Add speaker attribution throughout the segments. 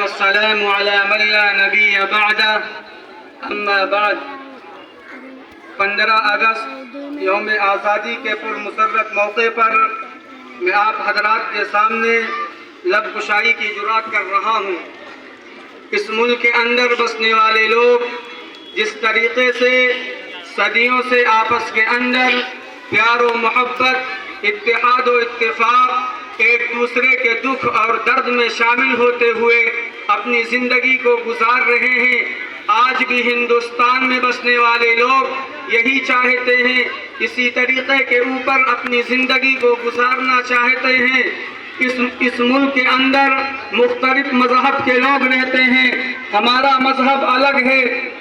Speaker 1: والسلام على من لا نبی بعدہ اما بعد۔ 15 اگست یوم آزادی کے پرمسرت موقع پر میں آپ حضرات کے سامنے لب کشائی کی جرات کر رہا ہوں۔ اس ملک کے اندر بسنے والے لوگ جس طریقے سے صدیوں سے آپس کے اندر پیار و محبت، اتحاد و اتفاق، ایک دوسرے کے دکھ اور درد میں شامل ہوتے ہوئے اپنی زندگی کو گزار رہے ہیں، آج بھی ہندوستان میں بسنے والے لوگ یہی چاہتے ہیں، اسی طریقے کے اوپر اپنی زندگی کو گزارنا چاہتے ہیں۔ اس ملک کے اندر مختلف مذہب کے لوگ رہتے ہیں، ہمارا مذہب الگ ہے،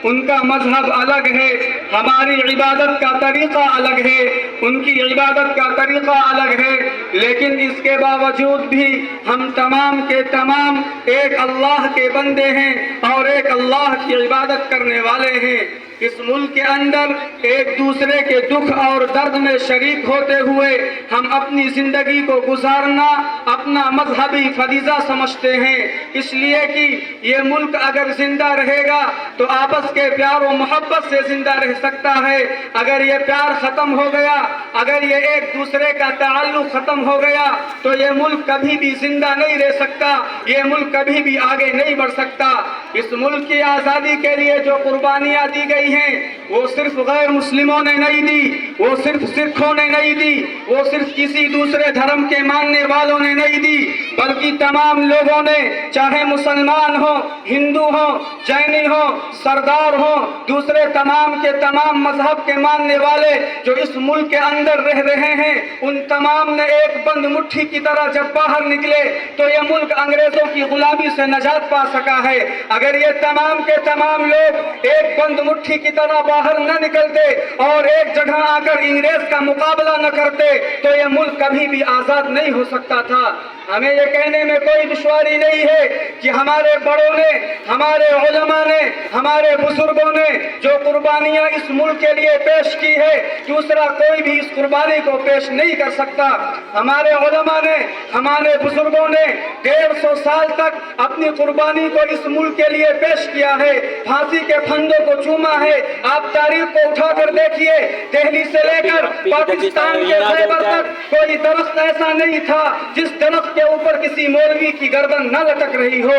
Speaker 1: ان کا مذہب الگ ہے، ہماری عبادت کا طریقہ الگ ہے، ان کی عبادت کا طریقہ الگ ہے، لیکن اس کے باوجود بھی ہم تمام کے تمام ایک اللہ کے بندے ہیں اور ایک اللہ کی عبادت کرنے والے ہیں۔ اس ملک کے اندر ایک دوسرے کے دکھ اور درد میں شریک ہوتے ہوئے ہم اپنی زندگی کو گزارنا اپنا مذہبی فریضہ سمجھتے ہیں، اس لیے کہ یہ ملک اگر زندہ رہے گا تو آپس کے پیار و محبت سے زندہ رہ سکتا ہے۔ اگر یہ پیار ختم ہو گیا، اگر یہ ایک دوسرے کا تعلق ختم ہو گیا تو یہ ملک کبھی بھی زندہ نہیں رہ سکتا، یہ ملک کبھی بھی آگے نہیں بڑھ سکتا۔ اس ملک کی آزادی کے لیے جو قربانیاں دی گئی ہیں وہ صرف غیر مسلموں نے نہیں دی، وہ صرف سکھوں نے نہیں دی، وہ صرف کسی دوسرے دھرم کے ماننے والوں نے نہیں دی، بلکہ تمام لوگوں نے، چاہے مسلمان ہو، ہندو ہو، جینی ہو، سردار ہو، دوسرے تمام کے تمام مذہب کے ماننے والے جو اس ملک کے اندر رہ رہے ہیں، ان تمام نے ایک بند مٹھی کی طرح جب باہر نکلے تو یہ ملک انگریزوں کی غلامی سے نجات پا سکا ہے۔ اگر یہ تمام کے تمام لوگ ایک بند مٹھی کی طرح باہر نہ نکلتے اور ایک جگہ آ کر انگریز کا مقابلہ نہ کرتے تو یہ ملک کبھی بھی آزاد نہیں ہو سکتا تھا۔ ہمیں یہ کہنے میں کوئی دشواری نہیں ہے کہ ہمارے بڑوں نے، ہمارے علماء نے، ہمارے بزرگوں نے جو قربانیاں اس ملک کے لیے پیش کی ہے، دوسرا کوئی بھی اس قربانی کو پیش نہیں کر سکتا۔ ہمارے علماء نے، ہمارے بزرگوں نے 150 سال تک اپنی قربانی کو اس ملک کے لیے پیش کیا ہے، پھانسی کے پھندوں کو چوما ہے۔ آپ تاریخ کو اٹھا کر دیکھیے، دہلی سے لے کر پاکستان کے خیبر تک کوئی درخت ایسا نہیں تھا جس درخت کے اوپر کسی مولوی کی گردن نہ لٹک رہی ہو۔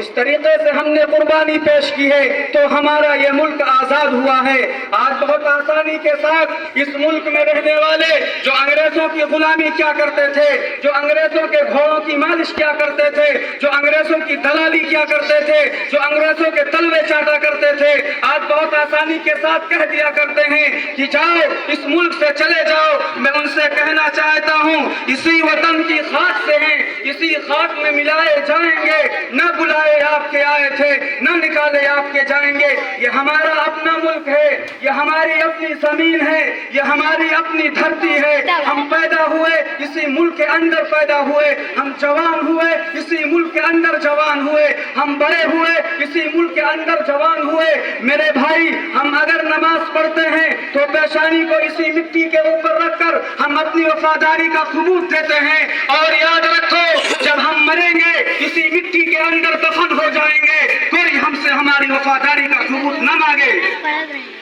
Speaker 1: اس طریقے سے ہم نے قربانی پیش کی ہے تو ہمارا یہ ملک آزاد ہوا ہے۔ آج بہت آسانی کے ساتھ اس ملک میں رہنے والے جو انگریزوں کی غلامی کیا کرتے تھے، جو انگریزوں کے گھوڑوں کی مالش کیا کرتے تھے، جو انگریزوں کی دلالی کیا کرتے تھے، جو انگریزوں کے تلوے چاٹا کرتے تھے، آج بہت آسانی کے ساتھ کہہ دیا کرتے ہیں کہ جاؤ اس ملک سے چلے جاؤ۔ میں ان سے کہنا چاہتا ہوں، اسی وطن کی خاک سے ہیں، اسی خاک میں ملائے جائیں گے، نہ بلائے آپ کے آئے تھے، نہ نکالے آپ کے جائیں گے۔ یہ ہمارا اپنا ملک ہے، یہ ہماری اپنی زمین ہے، یہ ہماری اپنی دھرتی ہے۔ ہم پیدا ہوئے اسی ملک کے اندر پیدا ہوئے، ہم جوان ہوئے اسی ملک کے اندر جوان ہوئے، ہم بڑے ہوئے اسی ملک کے اندر جوان ہوئے۔ میرے بھائی، ہم اگر نماز پڑھتے ہیں تو پیشانی کو اسی مٹی کے اوپر رکھ کر ہم اپنی وفاداری کا ثبوت دیتے ہیں، اور یاد رکھو جب ہم مریں گے اسی مٹی کے اندر دفن ہو جائیں گے، کوئی ہم سے ہماری وفاداری کا ثبوت نہ مانگے۔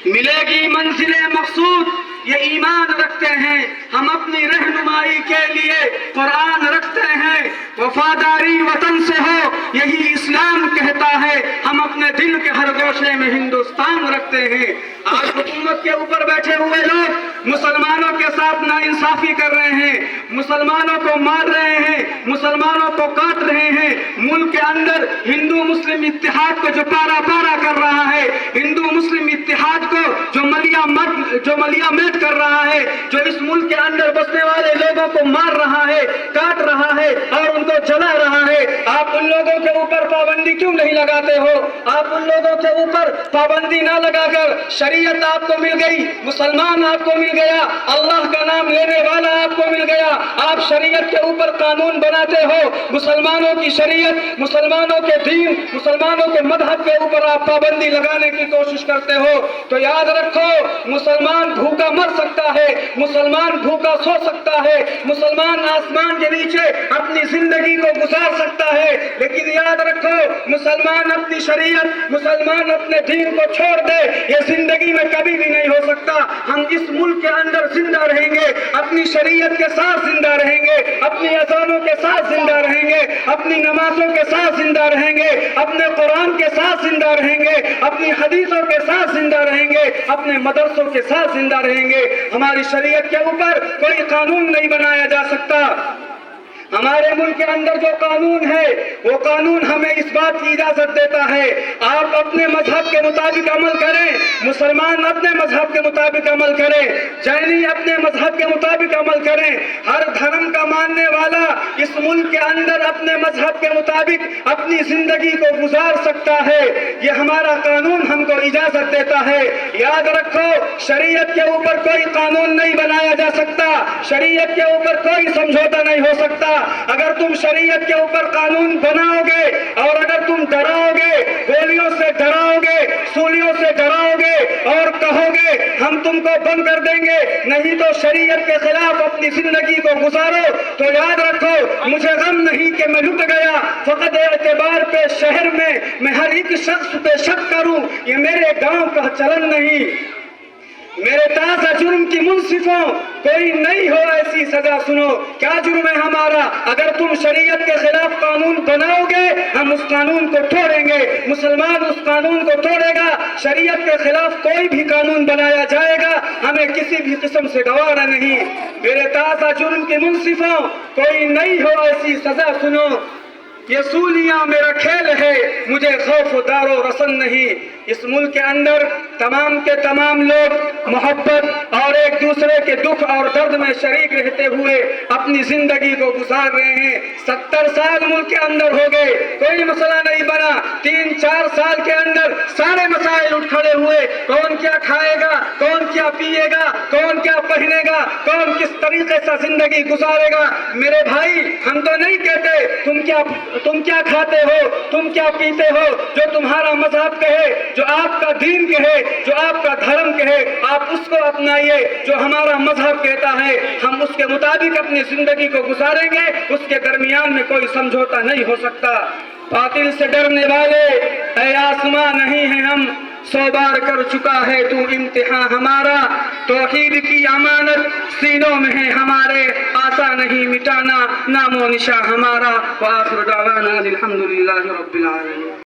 Speaker 1: ملے گی منزل مقصود، یہ ایمان رکھتے ہیں، ہم اپنی رہنمائی کے لیے قرآن رکھتے ہیں، وفاداری وطن سے ہو یہی اسلام کہتا ہے، ہم اپنے دل کے ہر گوشے میں ہندوستان رکھتے ہیں۔ آج حکومت کے اوپر بیٹھے ہوئے لوگ مسلمانوں کے ساتھ ناانصافی کر رہے ہیں، مسلمانوں کو مار رہے ہیں، مسلمانوں کو کاٹ رہے ہیں۔ ملک کے اندر ہندو مسلم اتحاد کو جو پارا پارا کر رہا ہے، ہندو مسلم اتحاد کو جو ملیا میٹ کر رہا ہے، جو اس ملک کے اندر بسنے والے لوگوں کو مار رہا ہے، کاٹ رہا ہے اور ان کو جلا رہا ہے، آپ ان لوگوں کے اوپر پابندی کیوں نہیں لگاتے ہو؟ آپ ان لوگوں کے اوپر پابندی نہ لگا کر شریعت آپ کو مل گئی، مسلمان آپ کو مل گیا، اللہ کا نام لینے والا آپ کو مل گیا، آپ شریعت کے اوپر قانون بناتے ہو، مسلمانوں کی شریعت، مسلمانوں کے دین، مسلمانوں کے مذہب کے اوپر آپ پابندی لگانے کی کوشش کرتے ہو، تو یاد رکھو مسلمان بھوکا مر سکتا ہے، مسلمان بھوکا سو سکتا ہے، مسلمان آسمان کے نیچے اپنی زندگی کو گزار سکتا ہے، لیکن یاد یاد رکھو مسلمان اپنی شریعت، مسلمان اپنے دین کو چھوڑ دے یہ زندگی میں کبھی بھی نہیں ہو سکتا۔ ہم اس ملک کے اندر زندہ رہیں گے، اپنی شریعت کے ساتھ زندہ رہیں گے، اپنی اذانوں کے ساتھ زندہ رہیں گے، اپنی نمازوں کے ساتھ زندہ رہیں گے، اپنے قرآن کے ساتھ زندہ رہیں گے، اپنی حدیثوں کے ساتھ زندہ رہیں گے، اپنے مدرسوں کے ساتھ زندہ رہیں گے۔ ہماری شریعت کے اوپر کوئی قانون نہیں بنایا جا سکتا۔ ہمارے ملک کے اندر جو قانون ہے وہ قانون ہمیں اس بات کی اجازت دیتا ہے آپ اپنے مذہب کے مطابق عمل کریں، مسلمان اپنے مذہب کے مطابق عمل کریں، جینی اپنے مذہب کے مطابق عمل کریں، ہر دھرم کا ماننے والا اس ملک کے اندر اپنے مذہب کے مطابق اپنی زندگی کو گزار سکتا ہے، یہ ہمارا قانون ہم کو اجازت دیتا ہے۔ یاد رکھو شریعت کے اوپر کوئی قانون نہیں بنایا جا سکتا، شریعت کے اوپر کوئی سمجھوتا نہیں ہو سکتا۔ اگر تم شریعت کے اوپر قانون بناؤ گے اور اگر تم ڈراؤ گے، گولیوں سے ڈراؤ گے، سولیوں سے ڈراؤ گے اور کہو گے ہم تم کو بند کر دیں گے، نہیں تو شریعت کے خلاف اپنی زندگی کو گزارو، تو یاد رکھو مجھے غم نہیں کہ میں لٹ گیا، فقط اعتبار پہ شہر میں ہر ایک شخص پہ شک کروں، یہ میرے گاؤں کا چلن نہیں۔ میرے تازہ جرم کی منصفوں کوئی نہیں ہو ایسی سزا سنو۔ کیا جرم ہے ہمارا؟ اگر تم شریعت کے خلاف قانون بناؤ گے ہم اس قانون کو توڑیں گے، مسلمان اس قانون کو توڑے گا۔ شریعت کے خلاف کوئی بھی قانون بنایا جائے گا ہمیں کسی بھی قسم سے گوارا نہیں۔ میرے تازہ جرم کی منصفوں کوئی نہیں ہو ایسی سزا سنو، یہ سولیاں میرا کھیل ہے مجھے خوف و دار و رسن نہیں۔ اس ملک کے اندر تمام کے تمام لوگ محبت اور ایک دوسرے کے دکھ اور درد میں شریک رہتے ہوئے اپنی زندگی کو گزار رہے ہیں۔ 70 سال ملک کے اندر ہو گئے، کوئی مسئلہ نہیں بنا، 3-4 سال کے اندر سارے مسائل اٹھ کھڑے ہوئے، کون کیا کھائے گا، کون کیا پیے گا، کون کیا پہنے گا، کون کس طریقے سے زندگی گزارے گا۔ میرے بھائی ہم تو نہیں کہتے تم کیا کھاتے ہو، تم کیا پیتے ہو، جو تمہارا مذہب کہے، جو آپ کا دین کہے، جو آپ کا دھرم کہے آپ اس کو اپنائیے، جو ہمارا مذہب کہتا ہے ہم اس کے مطابق اپنی زندگی کو گزاریں گے، اس کے درمیان میں کوئی سمجھوتا نہیں ہو سکتا۔ باطل سے ڈرنے والے اے آسماں نہیں ہیں ہم، 100 بار کر چکا ہے تو امتحان ہمارا، توحید کی امانت سینوں میں ہے ہمارے، آسا نہیں مٹانا نام و نشاں ہمارا۔ وآخر دعوانا الحمدللہ رب العالمین۔